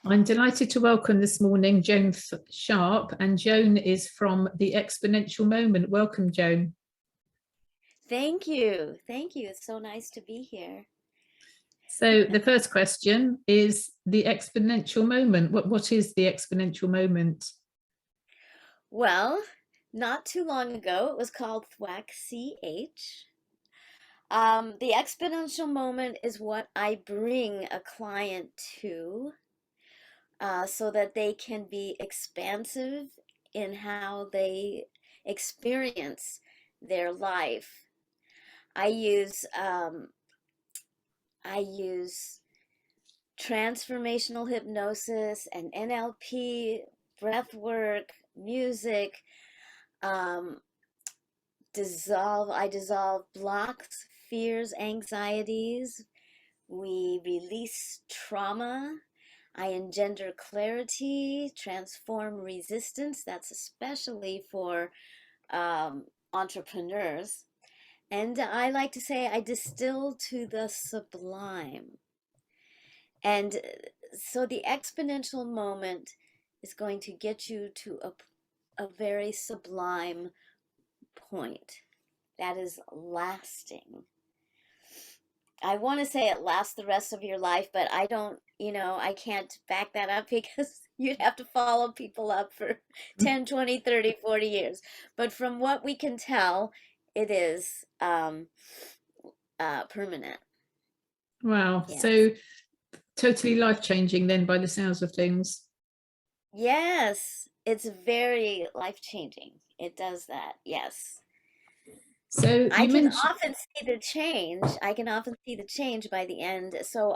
I'm delighted to welcome this morning Joan Sharp, and Joan is from the Exponential Moment. Welcome, Joan. Thank you. Thank you. It's so nice to be here. So the first question is the exponential moment. What is the exponential moment? Well, not too long ago, it was called Thwack CH. The exponential moment is what I bring a client to so that they can be expansive in how they experience their life. I use I use transformational hypnosis and NLP, breath work, music, um, I dissolve blocks, fears, anxieties. We release trauma. I engender clarity, transform resistance. That's especially for entrepreneurs. And I like to say I distill to the sublime. And so the exponential moment is going to get you to a very sublime point that is lasting. I want to say it lasts the rest of your life, but I don't, I can't back that up because you'd have to follow people up for 10, 20, 30, 40 years. But from what we can tell, it is permanent. Wow. Yes. So totally life-changing then by the sounds of things. Yes, it's very life-changing. It does that. Yes. So I you can mentioned, often see the change. I can often see the change by the end. So,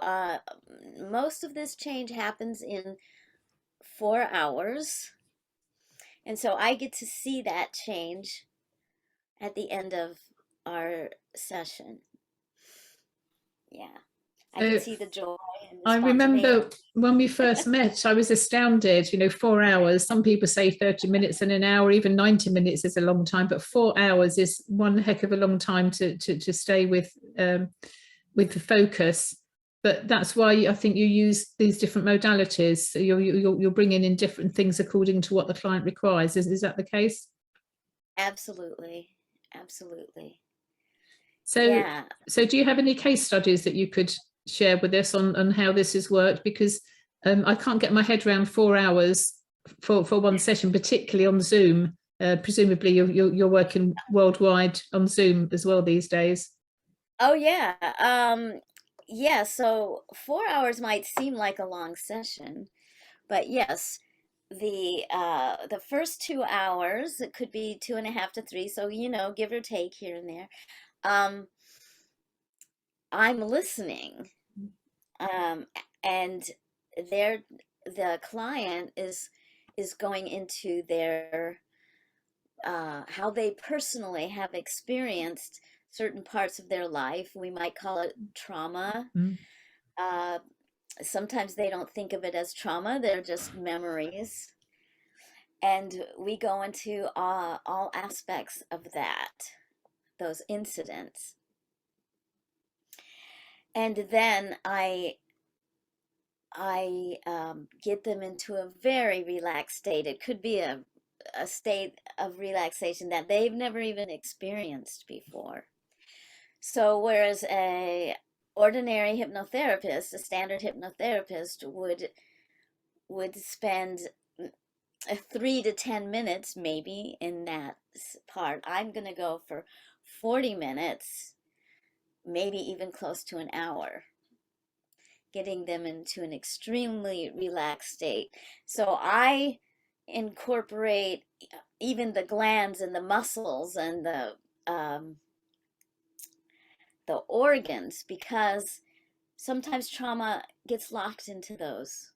most of this change happens in 4 hours. And so I get to see that change at the end of our session. Yeah. I can so see the joy and the I spontaneity. remember when we first met, I was astounded, 4 hours. Some people say 30 minutes and an hour, even 90 minutes is a long time, but 4 hours is one heck of a long time to stay with the focus. But that's why I think you use these different modalities. So you're bringing in different things according to what the client requires. Is that the case? Absolutely. Absolutely. So, Yeah. so do you have any case studies that you could share with us on how this has worked? Because I can't get my head around 4 hours for one session, particularly on Zoom. Presumably you're working worldwide on Zoom as well these days. Oh, yeah. Yeah, so 4 hours might seem like a long session, but yes, the first 2 hours, it could be 2.5 to 3, so give or take here and there. Um, I'm listening, um, and they're the client is going into their how they personally have experienced certain parts of their life. We might call it trauma. Mm. Uh, Sometimes they don't think of it as trauma, they're just memories. And we go into all aspects of that, those incidents. And then I get them into a very relaxed state. It could be a state of relaxation that they've never even experienced before. So whereas a ordinary hypnotherapist, a standard hypnotherapist would spend 3 to 10 minutes maybe in that part, I'm going to go for 40 minutes, maybe even close to an hour, getting them into an extremely relaxed state. So I incorporate even the glands and the muscles and the organs, because sometimes trauma gets locked into those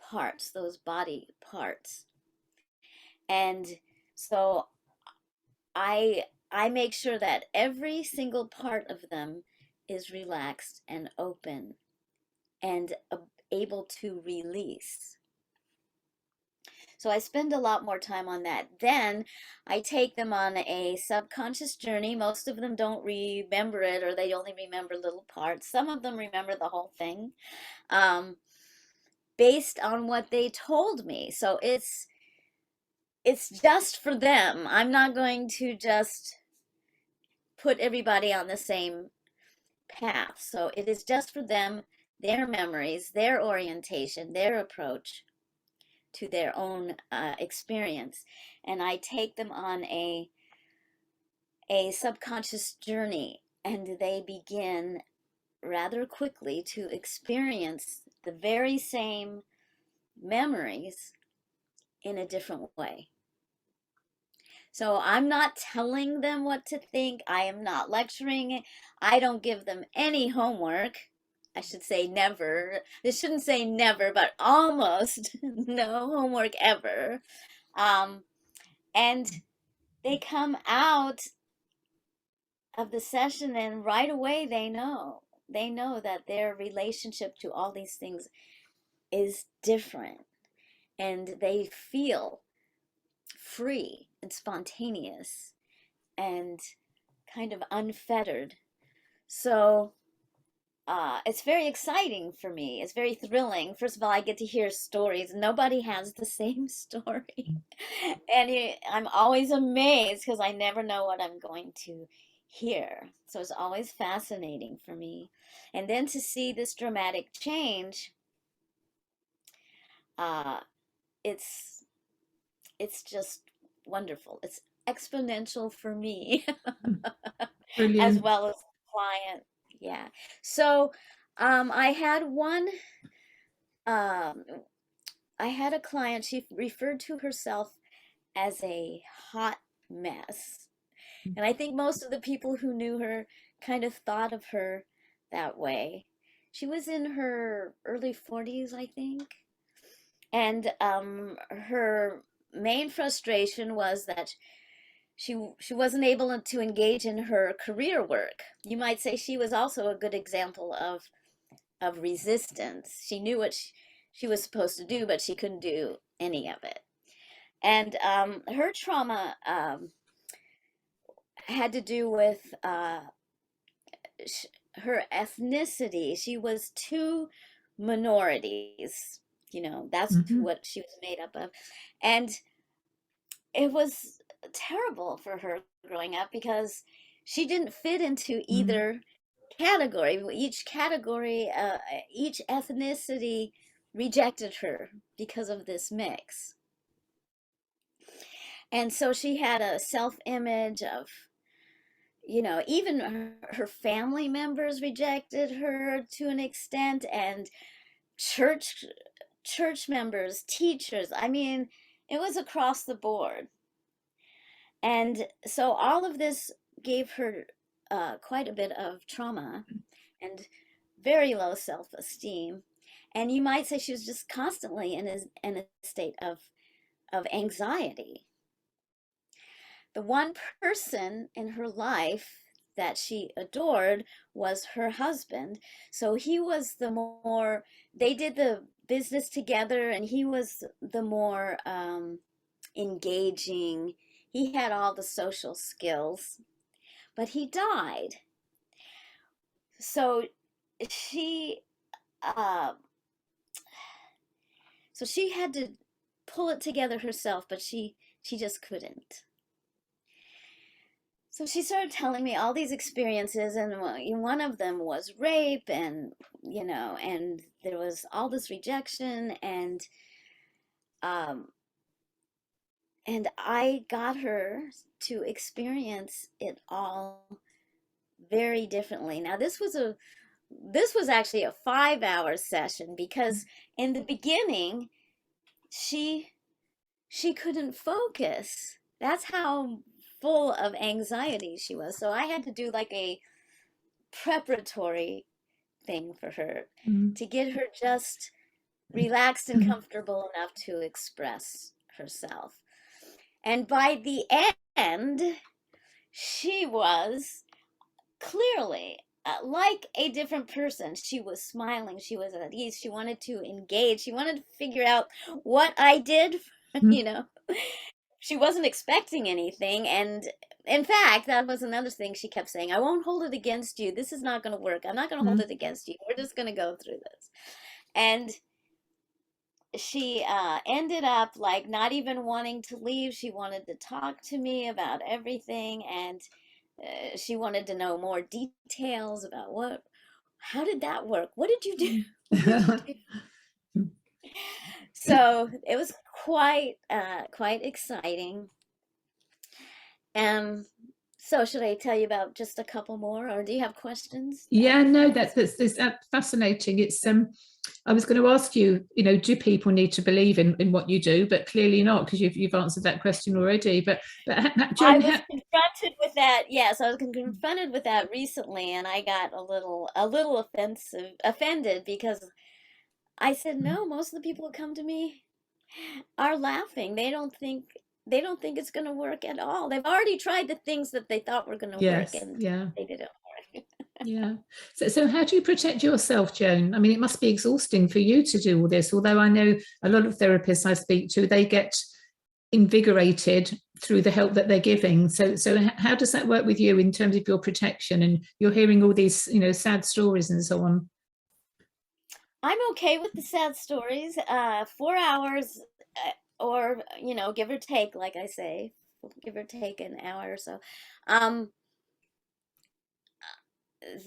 parts, those body parts. And so I make sure that every single part of them is relaxed and open and able to release. So I spend a lot more time on that. Then I take them on a subconscious journey. Most of them don't remember it, or they only remember little parts. Some of them remember the whole thing. Um, based on what they told me. So it's just for them. I'm not going to just put everybody on the same path. So it is just for them, their memories, their orientation, their approach to their own experience. And I take them on a subconscious journey, and they begin rather quickly to experience the very same memories in a different way. So I'm not telling them what to think. I am not lecturing. I don't give them any homework. I should say never. This shouldn't say never, but almost no homework ever. And they come out of the session and right away they know that their relationship to all these things is different, and they feel free and spontaneous and kind of unfettered. So it's very exciting for me. It's very thrilling. First of all, I get to hear stories. Nobody has the same story. And I'm always amazed because I never know what I'm going to hear. So it's always fascinating for me. And then to see this dramatic change, uh, it's just wonderful. It's exponential for me as Brilliant. well as the client. Yeah. So I had one um, I had a client, she referred to herself as a hot mess. And I think most of the people who knew her kind of thought of her that way. She was in her early 40s, I think. And her main frustration was that she wasn't able to engage in her career work. You might say she was also a good example of resistance. She knew what she was supposed to do, but she couldn't do any of it. And her trauma had to do with her ethnicity. She was two minorities, that's what she was made up of. And it was terrible for her growing up because she didn't fit into either category. Each category, each ethnicity rejected her because of this mix. And so she had a self-image of, even her family members rejected her to an extent, and church members, teachers. I mean, it was across the board. And so all of this gave her quite a bit of trauma and very low self-esteem. And you might say she was just constantly in a state of anxiety. The one person in her life that she adored was her husband. So he was they did the business together, and he was the more engaging. He had all the social skills, but he died. So she uh, she had to pull it together herself, but she just couldn't. So she started telling me all these experiences, and one of them was rape, and and there was all this rejection, and I got her to experience it all very differently. Now this was actually a 5-hour session, because in the beginning she couldn't focus. That's how full of anxiety she was. So I had to do like a preparatory thing for her to get her just relaxed and comfortable enough to express herself. And by the end, she was clearly like a different person. She was smiling. She was at ease. She wanted to engage. She wanted to figure out what I did, She wasn't expecting anything. And in fact, that was another thing she kept saying: I won't hold it against you. This is not going to work. I'm not going to hold it against you. We're just going to go through this. And she ended up like not even wanting to leave. She wanted to talk to me about everything, and she wanted to know more details about how did that work? What did you do? What did you do? So it was quite exciting. So should I tell you about just a couple more, or do you have questions Yeah, after no, that? that's fascinating. It's I was going to ask you, do people need to believe in what you do? But clearly not, because you've answered that question already. But I Joan, was confronted with that. Yes, I was confronted with that recently, and I got a little offended because I said, no, most of the people who come to me are laughing. They don't think it's going to work at all. They've already tried the things that they thought were going to work, yes, and yeah. they didn't work. Yeah. So how do you protect yourself, Joan? I mean, it must be exhausting for you to do all this, although I know a lot of therapists I speak to, they get invigorated through the help that they're giving. So how does that work with you in terms of your protection? And you're hearing all these, sad stories and so on. I'm okay with the sad stories. 4 hours, or give or take, like I say, give or take an hour or so. Um,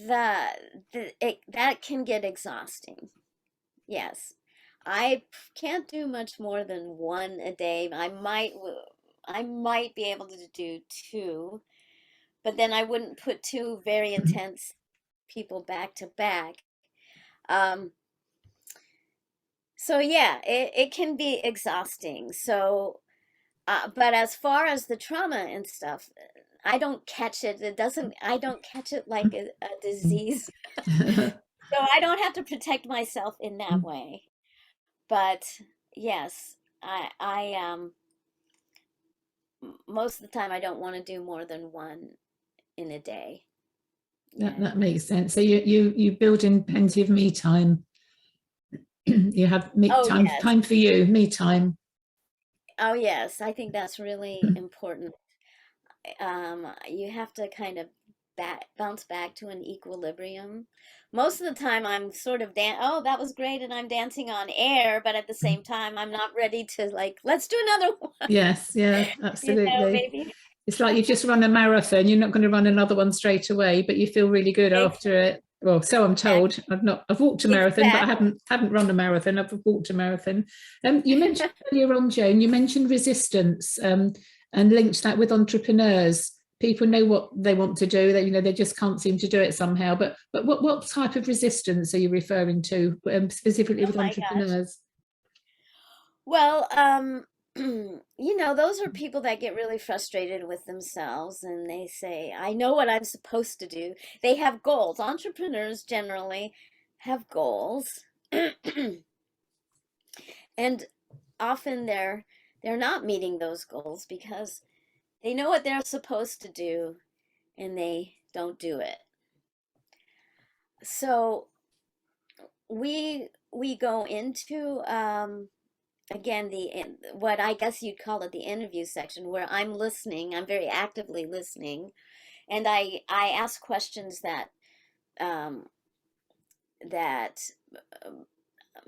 that can get exhausting. Yes, I can't do much more than one a day. I might be able to do two, but then I wouldn't put two very intense people back to back. Um, so yeah, it can be exhausting. So, but as far as the trauma and stuff, I don't catch it. I don't catch it like a disease. So I don't have to protect myself in that way. But yes, most of the time I don't want to do more than one in a day. Yeah. That makes sense. So you build in plenty of me time. You have me Oh time, yes. time for you, me time. Oh yes. I think that's really important. You have to kind of bounce back to an equilibrium. Most of the time, I'm sort of oh, that was great, and I'm dancing on air, but at the same time, I'm not ready to like, let's do another one. Yes, yeah, absolutely. Maybe. It's like you've just run a marathon. You're not going to run another one straight away, but you feel really good after it. Well, so I'm told. I've walked a marathon, but I Exactly. haven't run a marathon. I've walked a marathon. You mentioned earlier on, Joan, you mentioned resistance, and linked that with entrepreneurs. People know what they want to do. They just can't seem to do it somehow. But what type of resistance are you referring to, specifically Oh with my gosh. entrepreneurs? Well, those are people that get really frustrated with themselves and they say, I know what I'm supposed to do. They have goals. Entrepreneurs generally have goals. And often they're not meeting those goals because they know what they're supposed to do and they don't do it. So we go into again what I guess you'd call it the interview section where I'm listening. I'm very actively listening, and I ask questions um, that um,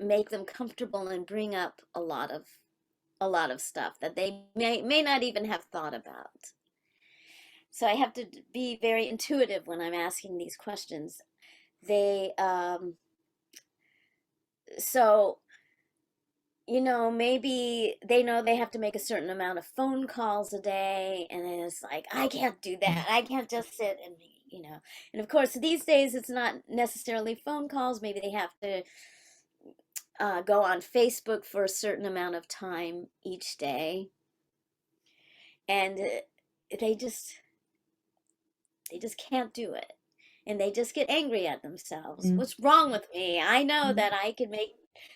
make them comfortable and bring up a lot of stuff that they may not even have thought about. So I have to be very intuitive when I'm asking these questions. They so maybe they know they have to make a certain amount of phone calls a day, and then it's like, I can't do that. I can't just sit and of course, these days it's not necessarily phone calls. Maybe they have to go on Facebook for a certain amount of time each day, and they just they just can't do it. And they just get angry at themselves. Mm. What's wrong with me? I know that I could make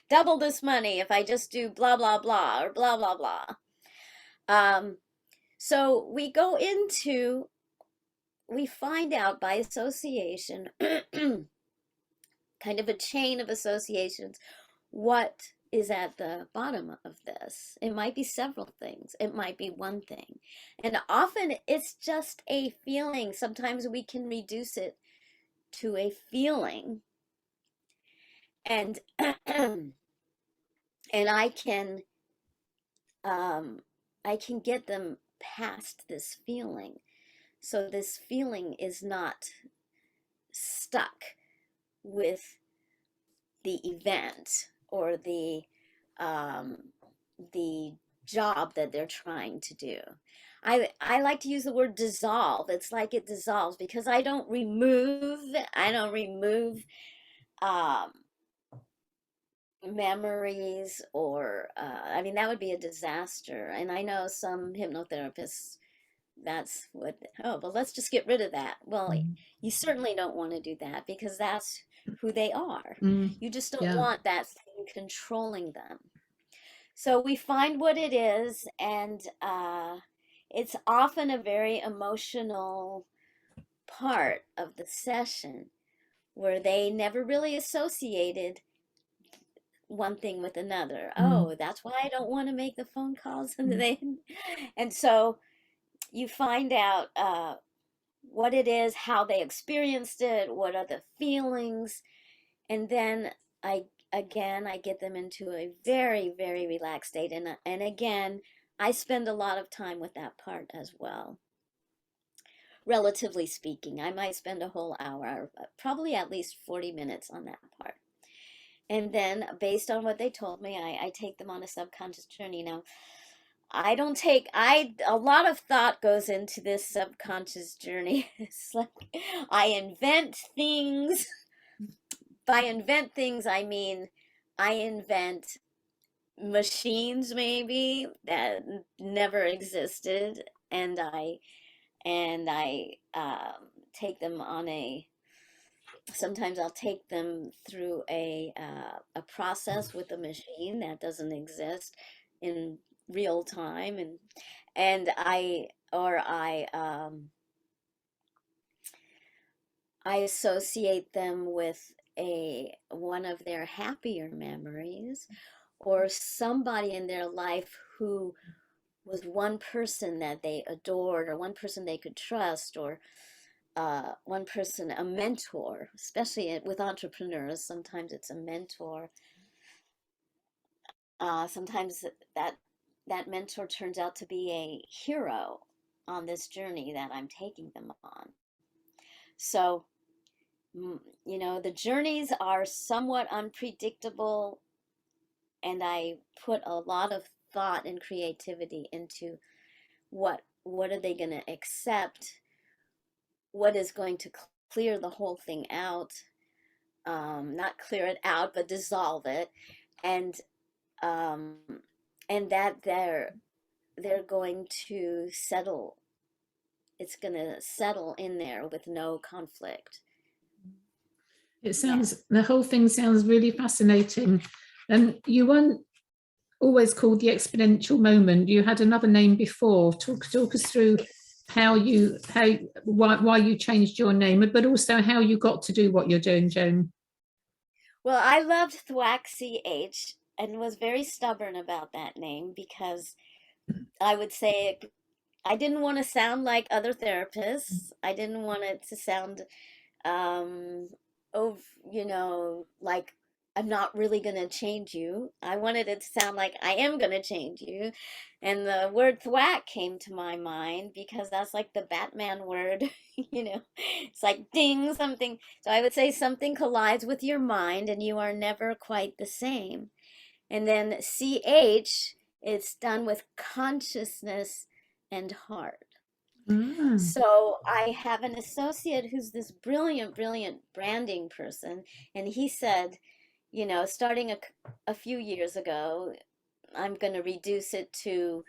double this money if I just do blah, blah, blah, or blah, blah, blah. Um, so we find out by association, kind of a chain of associations, what is at the bottom of this. It might be several things, it might be one thing. And often it's just a feeling. Sometimes we can reduce it to a feeling. And and I can get them past this feeling. So this feeling is not stuck with the event or um, the job that they're trying to do. I like to use the word dissolve. It's like it dissolves because I don't remove um, memories or I mean that would be a disaster. And I know some hypnotherapists, that's what, oh, but let's just get rid of that. Well, Mm. you certainly don't want to do that because that's who they are. Mm. You just don't Yeah. want that thing controlling them. So we find what it is, and it's often a very emotional part of the session where they never really associated one thing with another. Mm. Oh, that's why I don't want to make the phone calls, and and so you find out what it is, how they experienced it, what are the feelings, and then I I get them into a very, very relaxed state, and again, I spend a lot of time with that part as well. Relatively speaking, I might spend a whole hour, probably at least 40 minutes on that part. And then, based on what they told me, I take them on a subconscious journey. Now, I don't take, a lot of thought goes into this subconscious journey. It's like I invent things. By invent things, I mean I invent machines maybe that never existed, and I take them on a, sometimes I'll take them through a process with a machine that doesn't exist in real time, and I associate them with a one of their happier memories, or somebody in their life who was one person that they adored, or one person they could trust, or one person, a mentor, especially with entrepreneurs. Sometimes it's a mentor. Sometimes that mentor turns out to be a hero on this journey that I'm taking them on. So, you know, the journeys are somewhat unpredictable, and I put a lot of thought and creativity into what are they going to accept, what is going to clear the whole thing out, not clear it out, but dissolve it, and um, and that they're going to settle. It's going to settle in there with no conflict. It Yeah. sounds, the whole thing sounds really fascinating. And you weren't always called the Exponential Moment. You had another name before. Talk us through why you changed your name, but also how you got to do what you're doing, Joan. Well, I loved Thwack CH and was very stubborn about that name because I would say I didn't want to sound like other therapists. I didn't want it to sound, um, oh, you know, like I'm not really going to change you. I wanted it to sound like I am going to change you. And the word thwack came to my mind because that's like the Batman word, you know, it's like ding, something. So I would say something collides with your mind and you are never quite the same. And then CH, it's done with consciousness and heart. Ah. So I have an associate who's this brilliant, brilliant branding person, and he said, you know, starting a few years ago, I'm going to reduce it to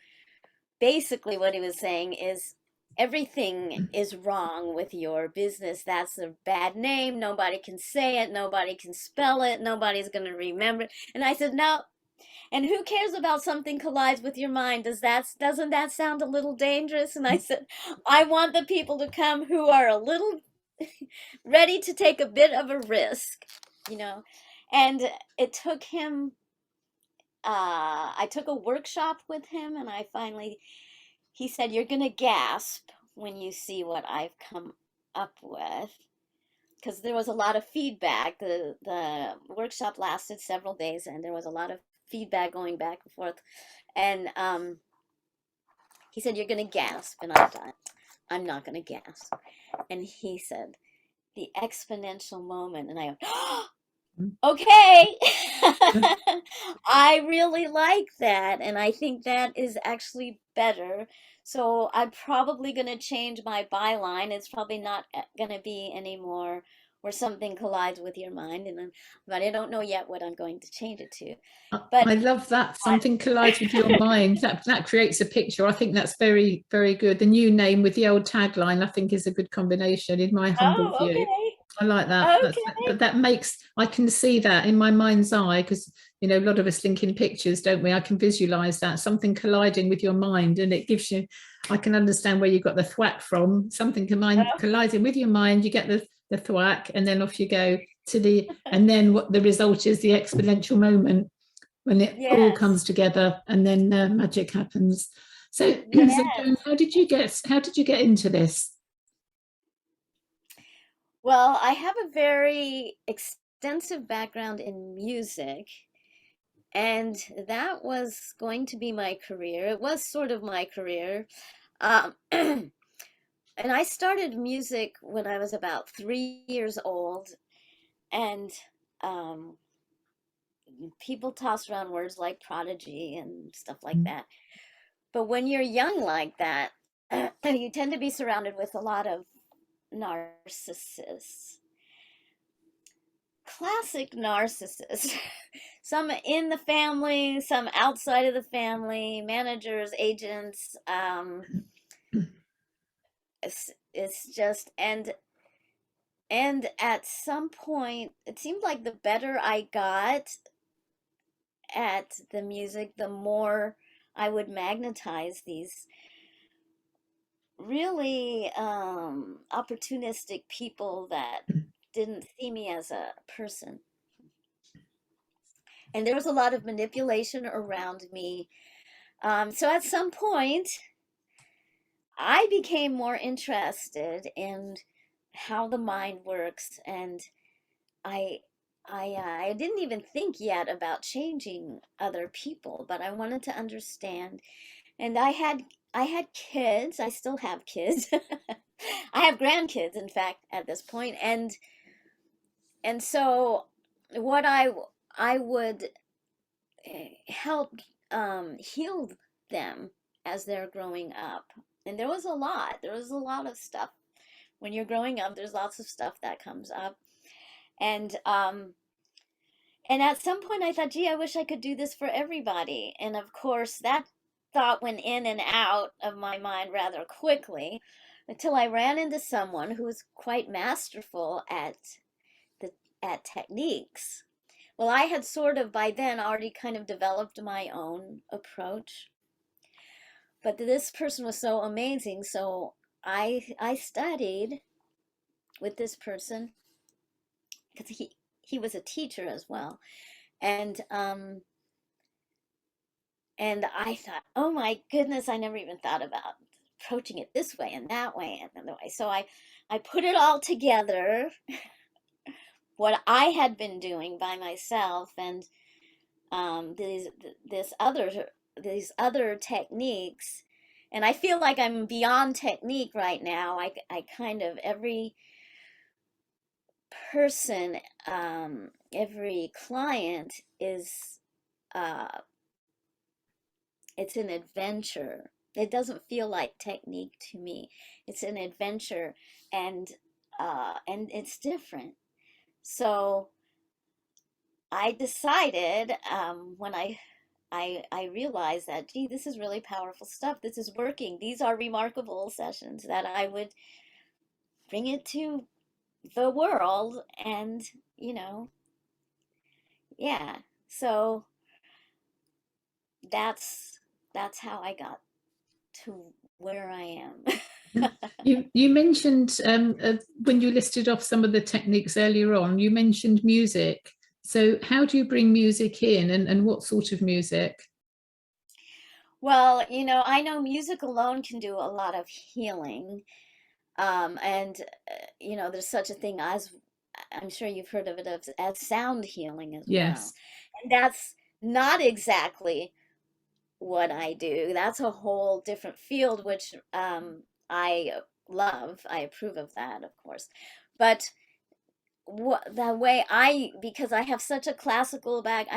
basically what he was saying is everything is wrong with your business. That's a bad name. Nobody can say it. Nobody can spell it. Nobody's going to remember it. And I said, no, and who cares about something collides with your mind? Doesn't that sound a little dangerous? And I said, I want the people to come who are a little ready to take a bit of a risk, you know. And it took him I took a workshop with him, and he said, you're gonna gasp when you see what I've come up with, because there was a lot of feedback. The workshop lasted several days, and there was a lot of feedback going back and forth. And he said, "You're going to gasp." And I thought, "I'm not going to gasp." And he said, "The exponential moment." And I went, "Oh, okay." I really like that. And I think that is actually better. So I'm probably going to change my byline. It's probably not going to be anymore where something collides with your mind. But I don't know yet what I'm going to change it to. But I love that. Something collides with your mind. That creates a picture. I think that's very, very good. The new name with the old tagline, I think, is a good combination in my humble oh, view. okay. I like that. Okay. That makes, I can see that in my mind's eye, because a lot of us link in pictures, don't we? I can visualize that, something colliding with your mind, and it gives you, I can understand where you got the thwack from. Something colliding with your mind, you get the thwack, and then off you go to and then what the result is, the exponential moment, when it all Yes. comes together, and then magic happens. So, so Yes. Joan, how did you get into this? Well, I have a very extensive background in music, and that was going to be my career. It was sort of my career. And I started music when I was about 3 years old, and um, people toss around words like prodigy and stuff like that. But when you're young like that, you tend to be surrounded with a lot of narcissists, classic narcissists. Some in the family, some outside of the family, managers, agents. It's just, and at some point, it seemed like the better I got at the music, the more I would magnetize these really opportunistic people that didn't see me as a person. And there was a lot of manipulation around me. So at some point, I became more interested in how the mind works, and I I didn't even think yet about changing other people, but I wanted to understand. And I had kids. I still have kids. I have grandkids, in fact, at this point, and so what I would help heal them as they're growing up. And there was a lot. There was a lot of stuff when you're growing up. There's lots of stuff that comes up, and at some point I thought, gee, I wish I could do this for everybody. And of course, that thought went in and out of my mind rather quickly until I ran into someone who was quite masterful the at techniques. Well, I had sort of by then already kind of developed my own approach, but this person was so amazing, so I studied with this person because he was a teacher as well, and I thought, oh my goodness, I never even thought about approaching it this way and that way and another way. So I put it all together, what I had been doing by myself, and these this other these other techniques. And I feel like I'm beyond technique right now. I kind of, every person, every client is it's an adventure. It doesn't feel like technique to me. It's an adventure, and it's different. So I decided, when I realized that, gee, this is really powerful stuff. This is working. These are remarkable sessions, that I would bring it to the world, and you know, yeah. So that's that's how I got to where I am. You mentioned when you listed off some of the techniques earlier on, you mentioned music. So how do you bring music in, and what sort of music? Well, I know music alone can do a lot of healing. And there's such a thing as, I'm sure you've heard of it, as sound healing as well. Yes. And not exactly what I do. That's a whole different field, which I love. I approve of that, of course. But what the way I, because I have such a classical back,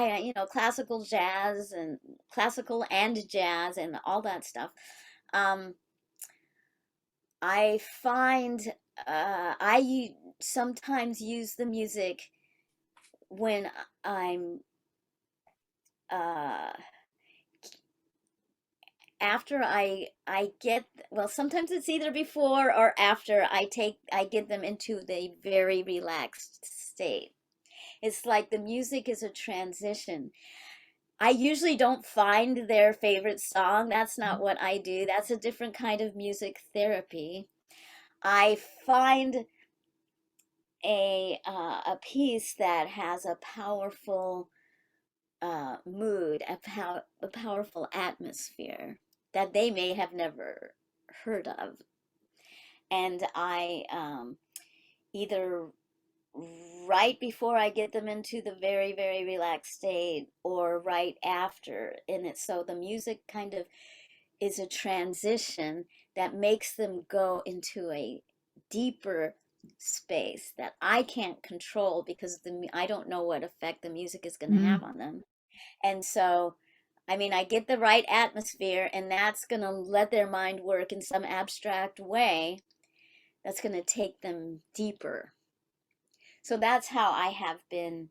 classical jazz and classical and jazz and all that stuff. Um, I find sometimes use the music when I'm uh after I get, well, sometimes it's either before or after I get them into the very relaxed state. It's like the music is a transition. I usually don't find their favorite song. That's not what I do. That's a different kind of music therapy. I find a piece that has a powerful mood, a powerful atmosphere that they may have never heard of. And I either right before I get them into the very, very relaxed state or right after. And it's so the music kind of is a transition that makes them go into a deeper space that I can't control because I don't know what effect the music is going to Mm. have on them. And so, I mean, I get the right atmosphere, and that's going to let their mind work in some abstract way that's going to take them deeper. So that's how I have been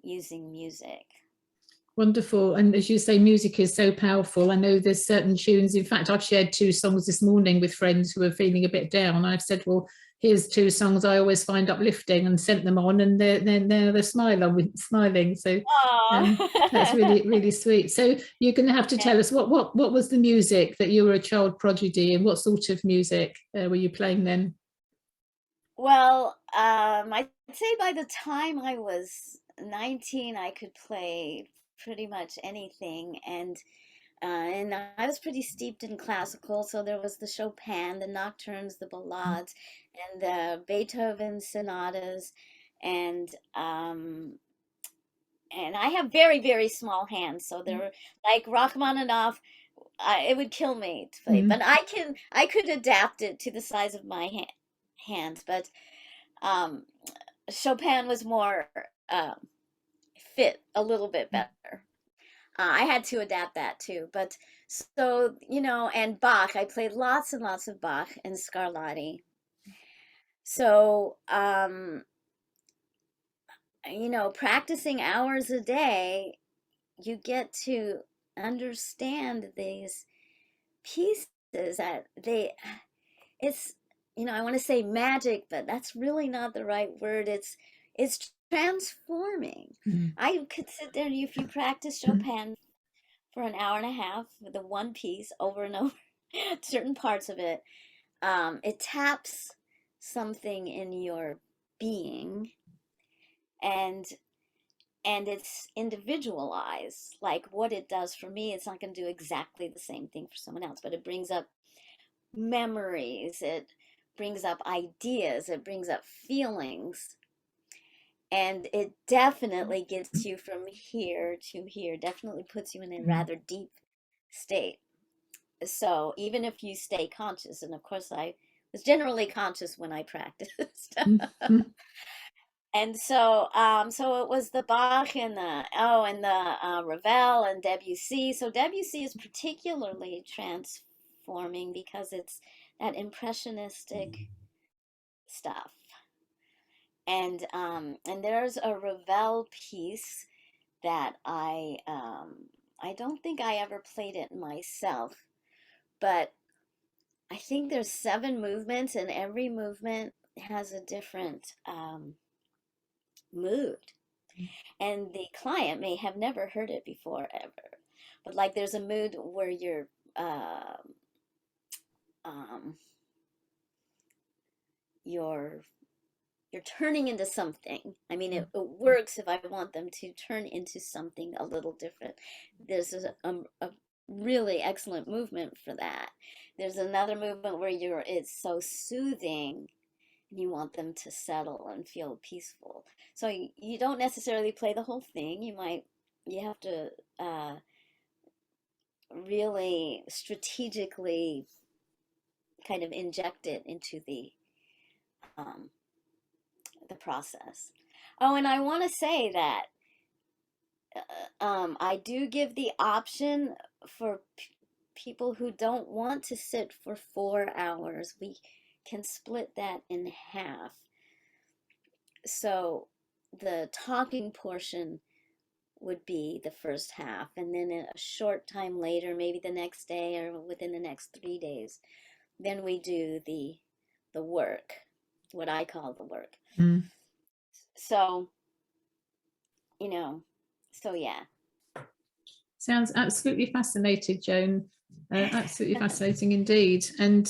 using music. Wonderful. And as you say, music is so powerful. I know there's certain tunes. In fact, I've shared two songs this morning with friends who are feeling a bit down. I've said, well, here's two songs I always find uplifting, and sent them on, and they're smiling. So that's Oh. really, really sweet. So you're going to have to Yeah. tell us what was the music that you were a child prodigy, and what sort of music were you playing then? Well, I'd say by the time I was 19, I could play pretty much anything, and I was pretty steeped in classical, so there was the Chopin, the nocturnes, the ballades, and the Beethoven sonatas, and um, and I have very, very small hands, so they're like Rachmaninoff. It would kill me to play, but Mm. I could adapt it to the size of my hands. But um, Chopin was more fit a little bit better. I had to adapt that too. But so, and Bach, I played lots and lots of Bach and Scarlatti. So, practicing hours a day, you get to understand these pieces that it's, I want to say magic, but that's really not the right word. It's transforming. Mm. I could sit there, if you practice Chopin for an hour and a half with the one piece over and over, certain parts of it, it taps something in your being, and it's individualized. Like what it does for me, it's not going to do exactly the same thing for someone else, but it brings up memories, it brings up ideas, it brings up feelings, and it definitely gets you from here to here, definitely puts you in a Mm. rather deep state. So even if you stay conscious, and of course I was generally conscious when I practiced. Mm. And so it was the Bach and the Ravel and Debussy. So Debussy is particularly transforming because it's that impressionistic stuff. And there's a Ravel piece that I don't think I ever played it myself, but I think there's 7 movements, and every movement has a different mood. And the client may have never heard it before ever. But like there's a mood where uh, um, you're you're turning into something. I mean, it works if I want them to turn into something a little different. There's a really excellent movement for that. There's another movement where it's so soothing, and you want them to settle and feel peaceful. So you don't necessarily play the whole thing. You might really strategically kind of inject it into um, the process. Oh, and I want to say that I do give the option for people who don't want to sit for 4 hours. We can split that in half. So the talking portion would be the first half, and then a short time later, maybe the next day or within the next 3 days, then we do the work, what I call the work. Mm. So, you know, so yeah. Sounds absolutely fascinating, Joan. Absolutely fascinating indeed. And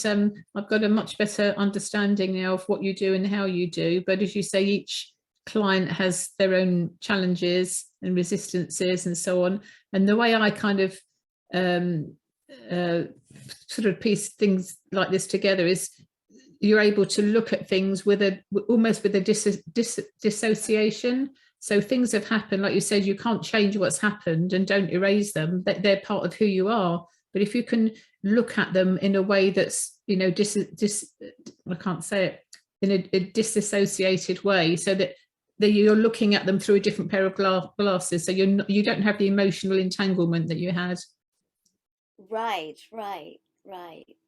I've got a much better understanding now of what you do and how you do. But as you say, each client has their own challenges and resistances and so on. And the way I kind of sort of piece things like this together is you're able to look at things with almost with a dissociation. So things have happened, like you said, you can't change what's happened and don't erase them. They're part of who you are. But if you can look at them in a way that's, you know, I can't say it, in a disassociated way, so that you're looking at them through a different pair of glasses. So you don't have the emotional entanglement that you had. Right,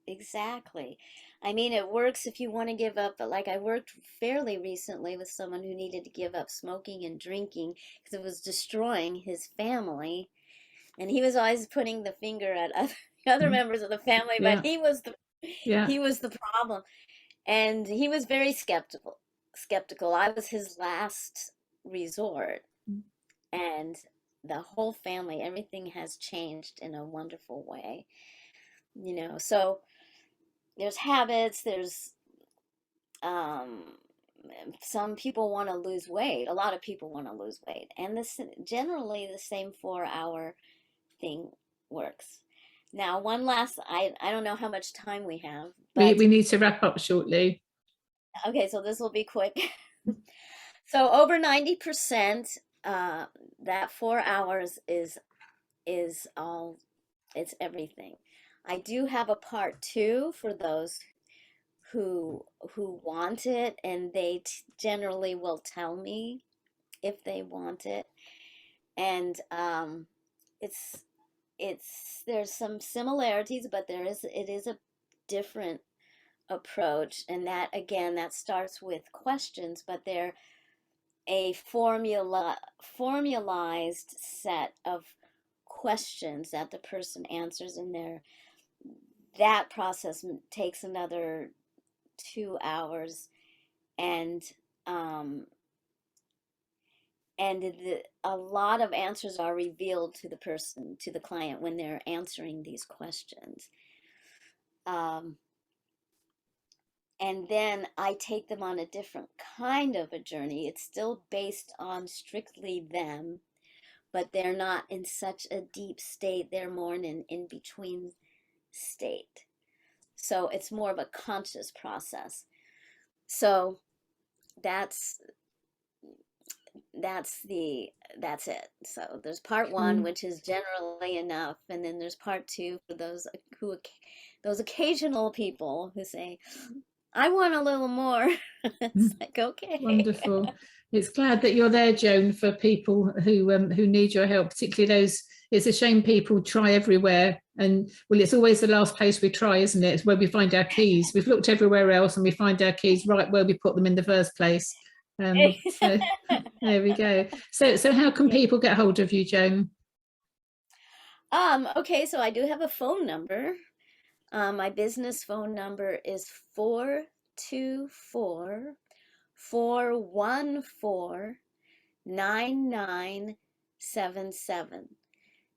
exactly. I mean, it works if you want to give up, but like I worked fairly recently with someone who needed to give up smoking and drinking because it was destroying his family. And he was always putting the finger at other members of the family, but Yeah. he was the problem. And he was very skeptical. I was his last resort. And the whole family, everything has changed in a wonderful way. So there's habits, there's um some people want to lose weight. A lot of people want to lose weight, and this generally the same 4 hour thing works. Now, one last, I don't know how much time we have, We but need to wrap up shortly. okay, so this will be quick. So over 90%, that 4 hours is all, it's everything. I do have a part two for those who want it, and they generally will tell me if they want it. And it's there's some similarities, but it is a different approach, and that again, that starts with questions, but they're a formalized set of questions that the person answers in there. That process takes another 2 hours, and um, a lot of answers are revealed to the person, to the client, when they're answering these questions. Um, and then I take them on a different kind of a journey. It's still based on strictly them, but they're not in such a deep state. They're more in an in-between state. So it's more of a conscious process. So that's that's it. So there's part one, which is generally enough, and then there's part two for those occasional people who say, I want a little more. It's like, okay. Wonderful. It's glad that you're there, Joan, for people who need your help, particularly those. It's a shame people try everywhere, and well, it's always the last place we try, isn't it? It's where we find our keys. We've looked everywhere else, and we find our keys right where we put them in the first place. So there we go. So how can people get hold of you, Joan? Okay, so I do have a phone number. My business phone number is 424-414-9977.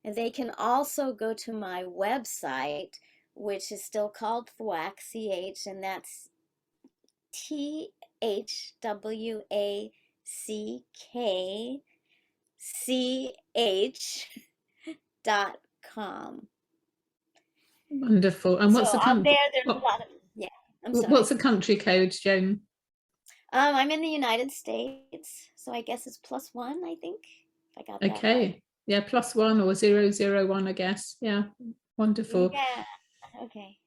And they can also go to my website, which is still called Thwack, CH, and that's THWACKCH.com. Wonderful. And So what's the on country? there, there's a lot of, yeah, I'm sorry. What's the country code, Joan? I'm in the United States, so I guess it's +1, I think. If I got that right. Okay. Yeah, +1 or 001, I guess. Yeah, wonderful. Yeah. Okay.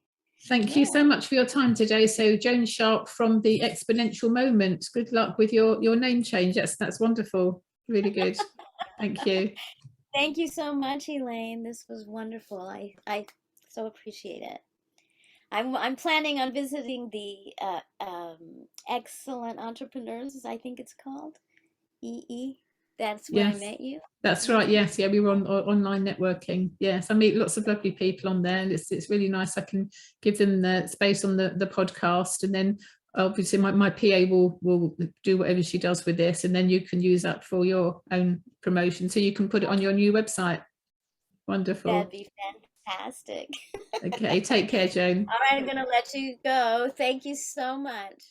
Thank you so Yeah. much for your time today. So Joan Sharp from the Exponential Moment. Good luck with your name change. That's wonderful. Really good. Thank you. Thank you so much, Elaine. This was wonderful. I so appreciate it. I'm planning on visiting the Excellent Entrepreneurs, I think it's called. EE. That's where I Yes, met you. that's right. Hmm. Yes, yeah, we were on online networking. Yes, I meet lots of lovely people on there, and it's really nice. I can give them the space on the podcast, and then obviously my PA will do whatever she does with this, and then you can use that for your own promotion. So you can put it on your new website. That'd Wonderful. be fantastic. Okay, take care, Joan. All right, I'm gonna let you go. Thank you so much.